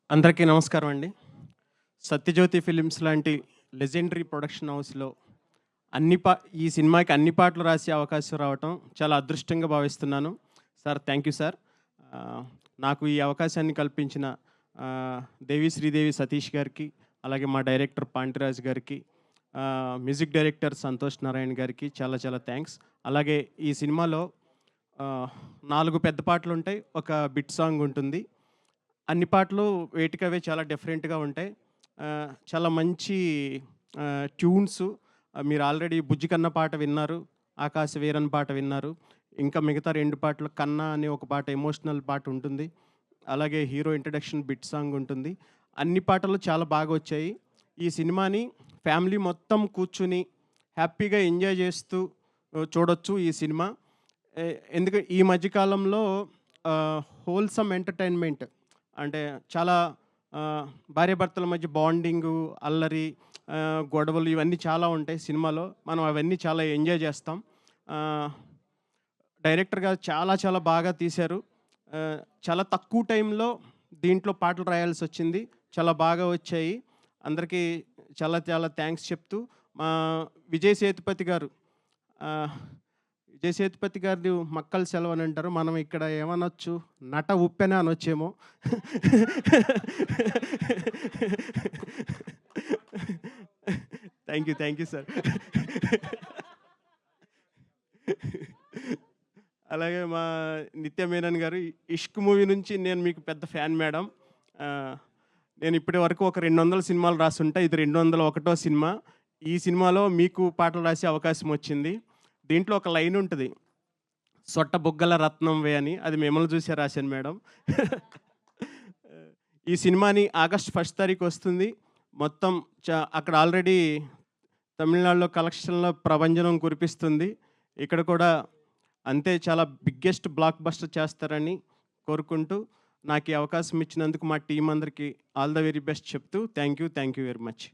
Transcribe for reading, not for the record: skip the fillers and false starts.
అందరికీ నమస్కారం అండి. 'సత్యజ్యోతి ఫిలిమ్స్' లాంటి లెజెండరీ ప్రొడక్షన్ హౌస్‌లో అన్ని పా ఈ సినిమాకి అన్ని పాటలు రాసే అవకాశం రావటం చాలా అదృష్టంగా భావిస్తున్నాను. Sir thank you sir. నాకు ఈ అవకాశాన్ని కల్పించిన దేవి శ్రీదేవి సతీష్ గారికి, అలాగే మా డైరెక్టర్ పాంటిరాజ్ గారికి, మ్యూజిక్ డైరెక్టర్ సంతోష్ నారాయణ గారికి చాలా చాలా థ్యాంక్స్. అలాగే ఈ సినిమాలో 4 పెద్ద పాటలుంటాయి. ఒక బిట్ సాంగ్ ఉంటుంది. అన్ని పాటలు వేటికవే చాలా డిఫరెంట్‌గా ఉంటాయి. చాలా మంచి ట్యూన్స్. మీరు ఆల్రెడీ 'బుజ్జి కన్న' పాట విన్నారు. 'ఆకాశ వీరన్' పాట విన్నారు. ఇంకా మిగతా 2 పాటలు 'కన్నా' అనే ఒక పాట ఎమోషనల్ పాట ఉంటుంది. అలాగే హీరో ఇంట్రడక్షన్ బిట్ సాంగ్ ఉంటుంది. అన్ని పాటలు చాలా బాగా వచ్చాయి. ఈ సినిమాని ఫ్యామిలీ మొత్తం కూర్చుని హ్యాపీగా ఎంజాయ్ చేస్తూ చూడొచ్చు ఈ సినిమా. ఈ మధ్య కాలంలో హోల్‌సమ్ ఎంటర్‌టైన్‌మెంట్ అంటే చాలా భార్యాభర్తల మధ్య బాండింగు, అల్లరి, గొడవలు ఇవన్నీ చాలా ఉంటాయి సినిమాలో. మనం అవన్నీ చాలా ఎంజాయ్ చేస్తాం. డైరెక్టర్ గారు చాలా చాలా బాగా తీశారు. చాలా తక్కువ టైంలో దీంట్లో పాటలు రాయాల్సొచ్చింది. చాలా బాగా వచ్చాయి. అందరికీ చాలా చాలా థ్యాంక్స్ చెప్తూ మా విజయ్ సేతుపతి గారు విజయ్ సేతుపతి గారిది మక్కల సెలవు అని అంటారు. మనం ఇక్కడ ఏమనొచ్చు, నట ఉప్పెన అనొచ్చేమో. Thank you sir. అలాగే మా నిత్య మేనన్ గారు 'ఇష్క్' మూవీ నుంచి నేను మీకు పెద్ద ఫ్యాన్ మేడం. నేను ఇప్పటి వరకు ఒక 200 సినిమాలు రాసుంటా. ఇది 201వ సినిమా. ఈ సినిమాలో మీకు పాటలు రాసే అవకాశం వచ్చింది. దీంట్లో ఒక లైన్ ఉంటది. 'సొట్ట బుగ్గల రత్నంవే' అని. అది మిమ్మల్ని చూసే రాశాను మేడం. ఈ సినిమాని ఆగస్ట్ 1 తారీఖు వస్తుంది. మొత్తం అక్కడ ఆల్రెడీ తమిళనాడులో కలెక్షన్‌లో ప్రభంజనం కురిపిస్తుంది. ఇక్కడ కూడా అంతే చాలా బిగ్గెస్ట్ బ్లాక్ బస్టర్ చేస్తారని కోరుకుంటూ, నాకు ఈ అవకాశం ఇచ్చినందుకు మా టీమ్ అందరికీ ఆల్ ద వెరీ బెస్ట్ చెప్తూ థ్యాంక్ యూ వెరీ మచ్.